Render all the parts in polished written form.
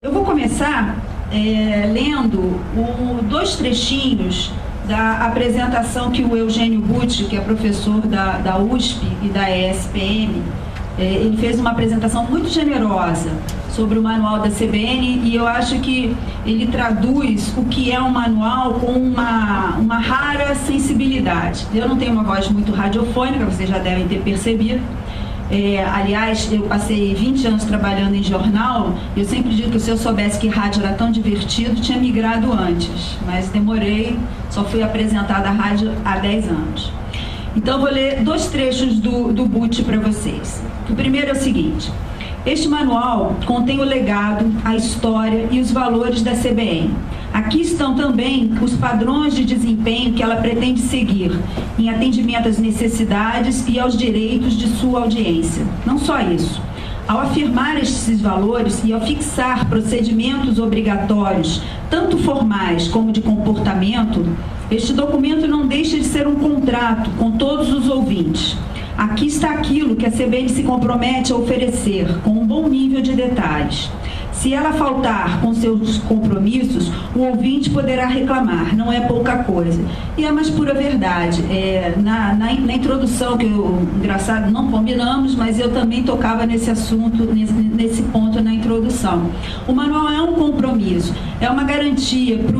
Eu vou começar lendo dois trechinhos da apresentação que o Eugênio Butti, que é professor da USP e da ESPM, ele fez uma apresentação muito generosa sobre o manual da CBN, e eu acho que ele traduz o que é um manual com uma rara sensibilidade. Eu não tenho uma voz muito radiofônica, vocês já devem ter percebido. Aliás, eu passei 20 anos trabalhando em jornal, e eu sempre digo que se eu soubesse que rádio era tão divertido, tinha migrado antes, mas demorei, só fui apresentada à rádio há 10 anos. Então eu vou ler dois trechos do Butti para vocês. O primeiro é o seguinte: este manual contém o legado, a história e os valores da CBN. Aqui estão também os padrões de desempenho que ela pretende seguir, em atendimento às necessidades e aos direitos de sua audiência. Não só isso. Ao afirmar estes valores e ao fixar procedimentos obrigatórios, tanto formais como de comportamento, este documento não deixa de ser um contrato com todos os ouvintes. Aqui está aquilo que a CBN se compromete a oferecer, com um bom nível de detalhes. Se ela faltar com seus compromissos, o ouvinte poderá reclamar, não é pouca coisa. E é a mais pura verdade. Na introdução, engraçado, não combinamos, mas eu também tocava nesse assunto, nesse ponto na introdução. O manual é um compromisso, é uma garantia para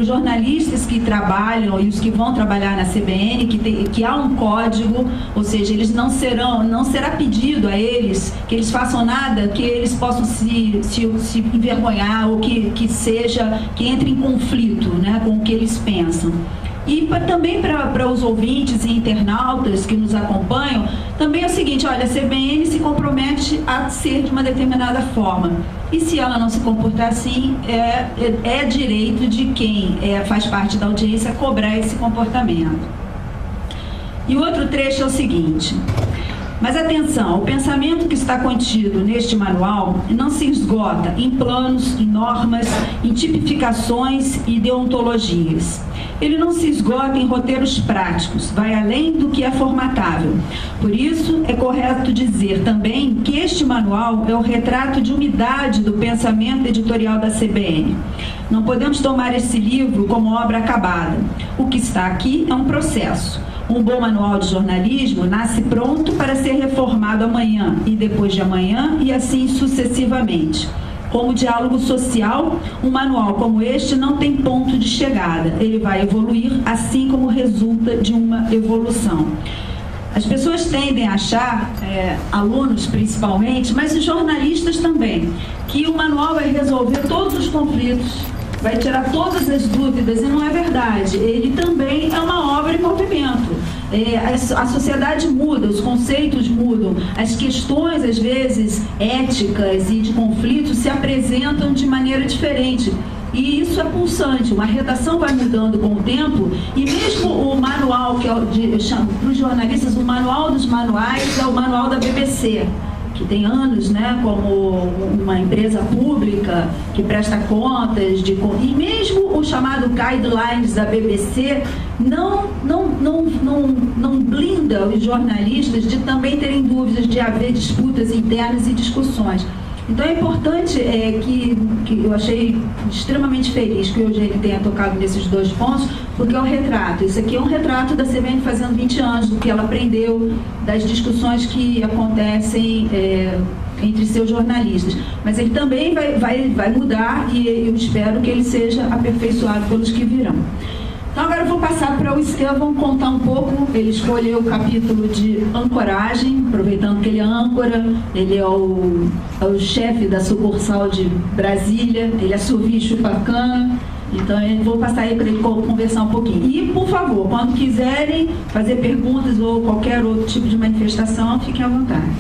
os jornalistas que trabalham e os que vão trabalhar na CBN, que há um código, ou seja, eles não será pedido a eles que eles façam nada que eles possam se envergonhar ou que entre em conflito, né, com o que eles pensam. E também para os ouvintes e internautas que nos acompanham, também é o seguinte: olha, a CBN se compromete a ser de uma determinada forma. E se ela não se comportar assim, é direito de quem faz parte da audiência cobrar esse comportamento. E o outro trecho é o seguinte: mas atenção, o pensamento que está contido neste manual não se esgota em planos, em normas, em tipificações e deontologias. Ele não se esgota em roteiros práticos, vai além do que é formatável. Por isso, é correto dizer também que este manual é o retrato de unidade do pensamento editorial da CBN. Não podemos tomar esse livro como obra acabada. O que está aqui é um processo. Um bom manual de jornalismo nasce pronto para ser reformado amanhã e depois de amanhã e assim sucessivamente. Como diálogo social, um manual como este não tem ponto de chegada. Ele vai evoluir assim como resulta de uma evolução. As pessoas tendem a achar, alunos principalmente, mas os jornalistas também, que o manual vai resolver todos os conflitos, vai tirar todas as dúvidas, e não é verdade. Ele também é uma obra em movimento. A sociedade muda, os conceitos mudam, as questões, às vezes, éticas e de conflito se apresentam de maneira diferente. E isso é pulsante, uma redação vai mudando com o tempo, e mesmo o manual, que eu chamo para os jornalistas, o manual dos manuais é o manual da BBC, que tem anos, né, como uma empresa pública que presta contas, e mesmo o chamado Guidelines da BBC não blinda os jornalistas de também terem dúvidas, de haver disputas internas e discussões. Então é importante que eu achei extremamente feliz que o Eugênio tenha tocado nesses dois pontos, porque é um retrato. Isso aqui é um retrato da CBN fazendo 20 anos, do que ela aprendeu, das discussões que acontecem entre seus jornalistas. Mas ele também vai mudar, e eu espero que ele seja aperfeiçoado pelos que virão. Então agora eu vou passar para o Estevão contar um pouco. Ele escolheu o capítulo de ancoragem, aproveitando que ele é âncora, ele é o chefe da sucursal de Brasília, ele assovia chupa-cana. Então eu vou passar aí para ele conversar um pouquinho. E, por favor, quando quiserem fazer perguntas ou qualquer outro tipo de manifestação, fiquem à vontade.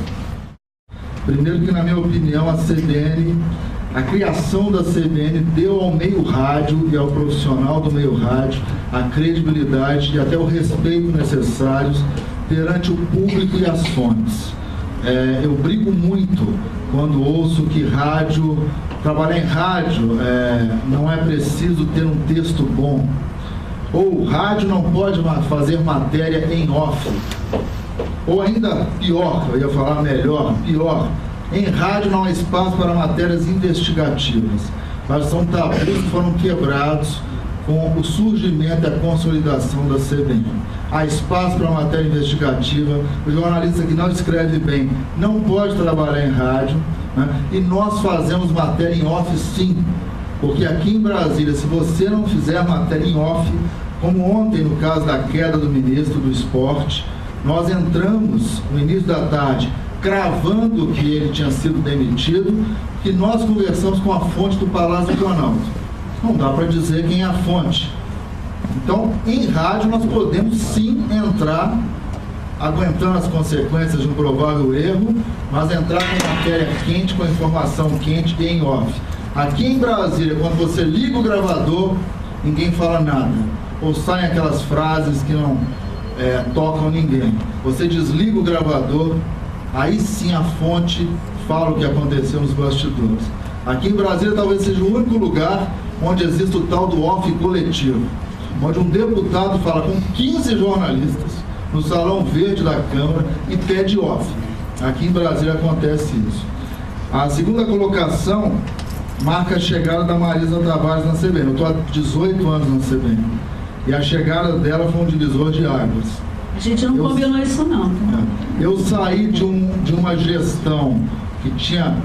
Primeiro que, na minha opinião, a criação da CBN deu ao meio rádio e ao profissional do meio rádio a credibilidade e até o respeito necessários perante o público e as fontes. Eu brigo muito quando ouço que trabalhar em rádio não é preciso ter um texto bom, ou rádio não pode fazer matéria em off, ou ainda pior, eu ia falar melhor, pior, Em rádio não há espaço para matérias investigativas. Mas são tabus que foram quebrados com o surgimento e a consolidação da CBN. Há espaço para matéria investigativa. O jornalista que não escreve bem não pode trabalhar em rádio, né? E nós fazemos matéria em off, sim. Porque aqui em Brasília, se você não fizer matéria em off, como ontem no caso da queda do ministro do Esporte, nós entramos no início da tarde cravando que ele tinha sido demitido, que nós conversamos com a fonte do Palácio do Planalto. Não dá para dizer quem é a fonte. Então, em rádio nós podemos sim entrar aguentando as consequências de um provável erro, mas entrar com matéria quente, com informação quente e em off. Aqui em Brasília, quando você liga o gravador, ninguém fala nada. Ou saem aquelas frases que não tocam ninguém. Você desliga o gravador, aí sim a fonte fala o que aconteceu nos bastidores. Aqui em Brasília talvez seja o único lugar onde existe o tal do off coletivo, onde um deputado fala com 15 jornalistas no Salão Verde da Câmara e pede off. Aqui em Brasília acontece isso. A segunda colocação marca a chegada da Marisa Tavares na CBN. Eu estou há 18 anos na CBN. E a chegada dela foi um divisor de águas. A gente não combinou isso não. Eu saí de uma gestão que tinha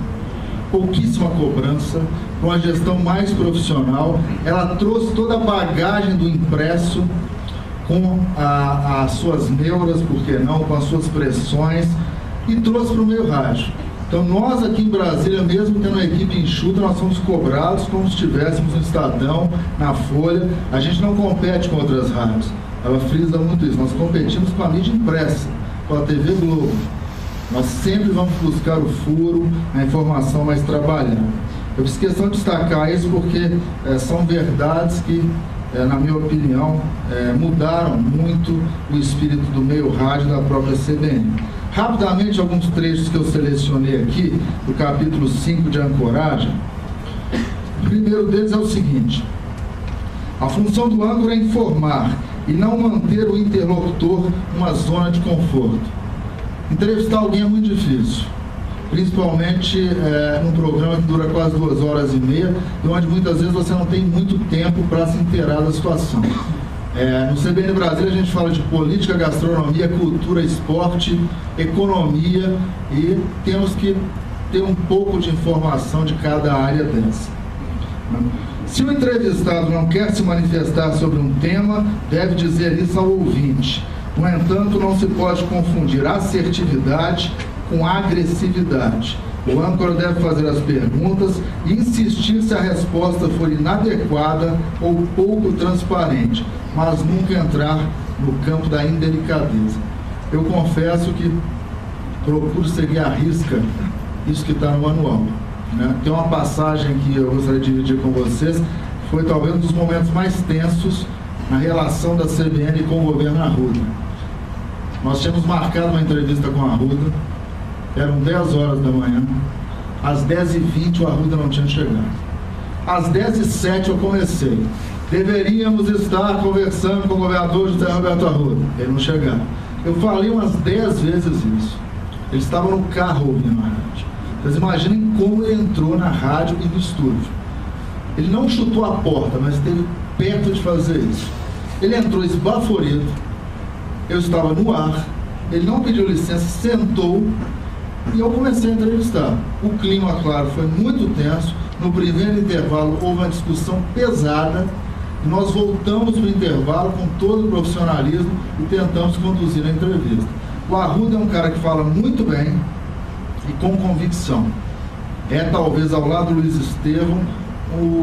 pouquíssima cobrança para uma gestão mais profissional. Ela trouxe toda a bagagem do impresso com as suas neuras, por que não, com as suas pressões, e trouxe para o meio rádio. Então nós aqui em Brasília, mesmo tendo uma equipe enxuta, nós somos cobrados como se estivéssemos no Estadão, na Folha. A gente não compete com outras rádios. Ela frisa muito isso. Nós competimos com a mídia impressa, com a TV Globo. Nós sempre vamos buscar o furo, a informação mais trabalhada. Eu fiz questão de destacar isso porque são verdades que, na minha opinião, mudaram muito o espírito do meio rádio da própria CBN. Rapidamente, alguns trechos que eu selecionei aqui, do capítulo 5 de Ancoragem. O primeiro deles é o seguinte: a função do âncora é informar e não manter o interlocutor numa zona de conforto. Entrevistar alguém é muito difícil, principalmente num programa que dura quase 2 horas e meia, e onde muitas vezes você não tem muito tempo para se inteirar da situação. No CBN Brasília a gente fala de política, gastronomia, cultura, esporte, economia, e temos que ter um pouco de informação de cada área dessa. Se o entrevistado não quer se manifestar sobre um tema, deve dizer isso ao ouvinte. No entanto, não se pode confundir assertividade com agressividade. O âncora deve fazer as perguntas e insistir se a resposta for inadequada ou pouco transparente, mas nunca entrar no campo da indelicadeza. Eu confesso que procuro seguir à risca isso que está no manual, né? Tem uma passagem que eu gostaria de dividir com vocês, foi talvez um dos momentos mais tensos na relação da CBN com o governo Arruda. Nós tínhamos marcado uma entrevista com a Arruda, eram 10 horas da manhã, às 10h20 o Arruda não tinha chegado. Às 10h07 eu comecei. Deveríamos estar conversando com o governador José Roberto Arruda. Ele não chegava. Eu falei umas 10 vezes isso. Ele estava no carro ouvindo a rádio. Vocês imaginem como ele entrou na rádio e no estúdio. Ele não chutou a porta, mas esteve perto de fazer isso. Ele entrou esbaforido. Eu estava no ar. Ele não pediu licença, sentou e eu comecei a entrevistar. O clima, claro, foi muito tenso. No primeiro intervalo houve uma discussão pesada. Nós voltamos para o intervalo com todo o profissionalismo e tentamos conduzir a entrevista. O Arruda é um cara que fala muito bem e com convicção. É talvez ao lado do Luiz Estevão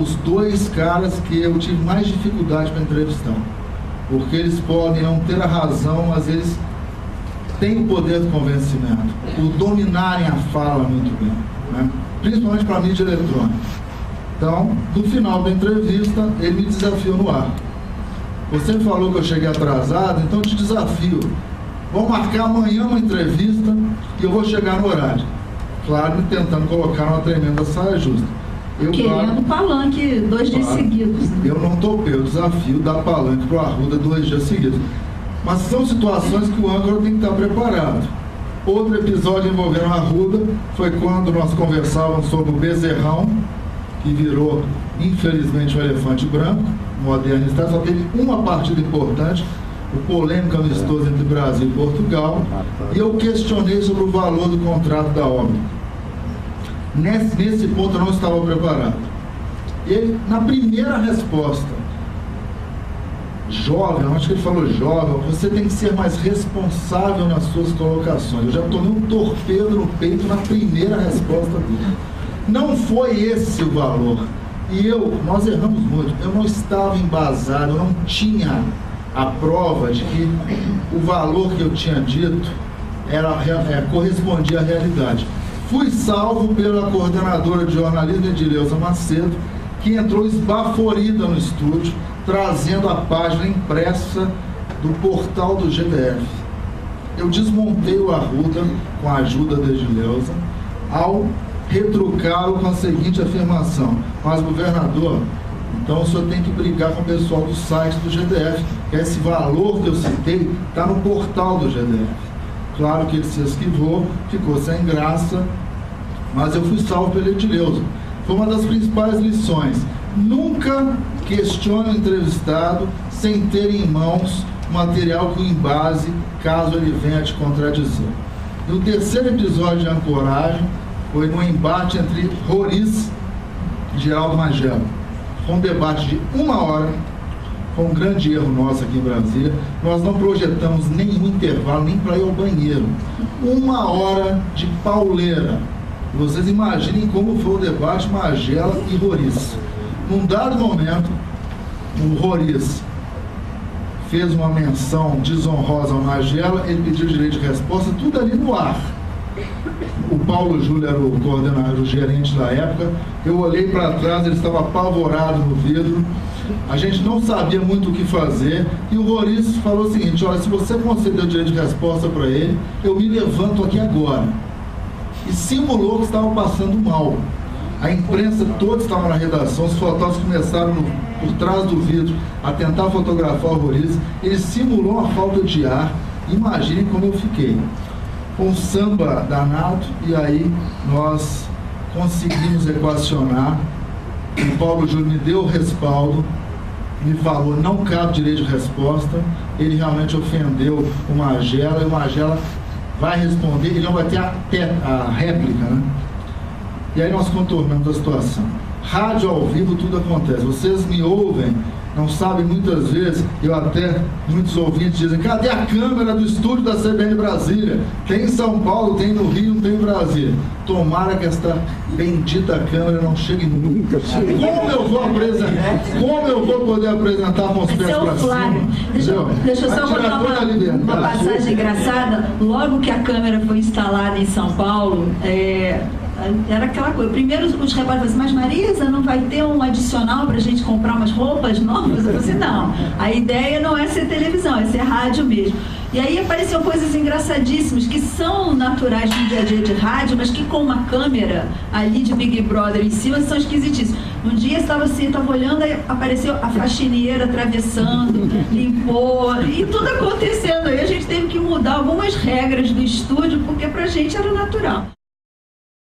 os 2 caras que eu tive mais dificuldade para entrevistar. Porque eles podem não ter a razão, mas eles têm o poder do convencimento, por dominarem a fala muito bem, né? Principalmente para a mídia eletrônica. Então, no final da entrevista, ele me desafiou no ar. Você me falou que eu cheguei atrasado, então eu te desafio. Vamos marcar amanhã uma entrevista e eu vou chegar no horário. Claro, me tentando colocar uma tremenda saia justa. Querendo palanque 2 dias seguidos. Né? Eu não topei o desafio da palanque para o Arruda 2 dias seguidos. Mas são situações que o âncora tem que estar preparado. Outro episódio envolvendo a Arruda foi quando nós conversávamos sobre o bezerrão, que virou, infelizmente, um elefante branco, moderno estado. Só teve uma partida importante, o polêmico amistoso entre Brasil e Portugal, e eu questionei sobre o valor do contrato da obra. Nesse ponto eu não estava preparado. Ele, na primeira resposta, jovem, eu acho que ele falou jovem, você tem que ser mais responsável nas suas colocações. Eu já tomei um torpedo no peito na primeira resposta dele. Não foi esse o valor. E nós erramos muito. Eu não estava embasado, eu não tinha a prova de que o valor que eu tinha dito correspondia à realidade. Fui salvo pela coordenadora de jornalismo, Edileuza Macedo, que entrou esbaforida no estúdio, trazendo a página impressa do portal do GDF. Eu desmontei o Arruda com a ajuda da Edileuza, ao retrucá-lo com a seguinte afirmação: mas, governador, então o senhor tem que brigar com o pessoal do site do GDF, que esse valor que eu citei está no portal do GDF. Claro que ele se esquivou, ficou sem graça, mas eu fui salvo pela Edileuza. Foi uma das principais lições. Nunca questione o entrevistado sem ter em mãos material que o embase, caso ele venha te contradizer. E o terceiro episódio de ancoragem foi no embate entre Roriz e Geraldo Magela. Foi um debate de 1 hora, foi um grande erro nosso aqui em Brasília. Nós não projetamos nenhum intervalo, nem para ir ao banheiro. 1 hora de pauleira. Vocês imaginem como foi o debate Magela e Roriz. Num dado momento, o Roriz fez uma menção desonrosa ao Magela, ele pediu direito de resposta, tudo ali no ar. O Paulo Júlio era o coordenador, o gerente da época. Eu olhei para trás, ele estava apavorado no vidro. A gente não sabia muito o que fazer. E o Roriz falou o seguinte: olha, se você concedeu o direito de resposta para ele, eu me levanto aqui agora. E simulou que estava passando mal. A imprensa toda estava na redação, os fotógrafos começaram por trás do vidro a tentar fotografar o Roriz. Ele simulou uma falta de ar. Imagine como eu fiquei. Com samba danado, e aí nós conseguimos equacionar. O Paulo Júlio me deu o respaldo, me falou, não cabe direito de resposta. Ele realmente ofendeu o Magela, e o Magela vai responder, ele não vai ter a réplica, né? E aí nós contornamos a situação. Rádio ao vivo, tudo acontece. Vocês me ouvem, não sabem muitas vezes, muitos ouvintes dizem: cadê a câmera do estúdio da CBN Brasília? Tem em São Paulo, tem no Rio, não tem em Brasília. Tomara que esta bendita câmera não chegue nunca. Como eu vou apresentar? Como eu vou poder apresentar com os pés para cima? Deixa eu só contar uma passagem engraçada. Logo que a câmera foi instalada em São Paulo, era aquela coisa. Primeiro os repórteres falaram assim: mas Marisa, não vai ter um adicional para a gente comprar umas roupas novas? Eu falei assim: não, a ideia não é ser televisão, é ser rádio mesmo. E aí apareciam coisas engraçadíssimas que são naturais no dia a dia de rádio, mas que com uma câmera ali de Big Brother em cima são esquisitíssimas. Um dia estava assim, estava olhando, aí apareceu a faxineira atravessando, limpou, e tudo acontecendo. Aí a gente teve que mudar algumas regras do estúdio, porque pra gente era natural.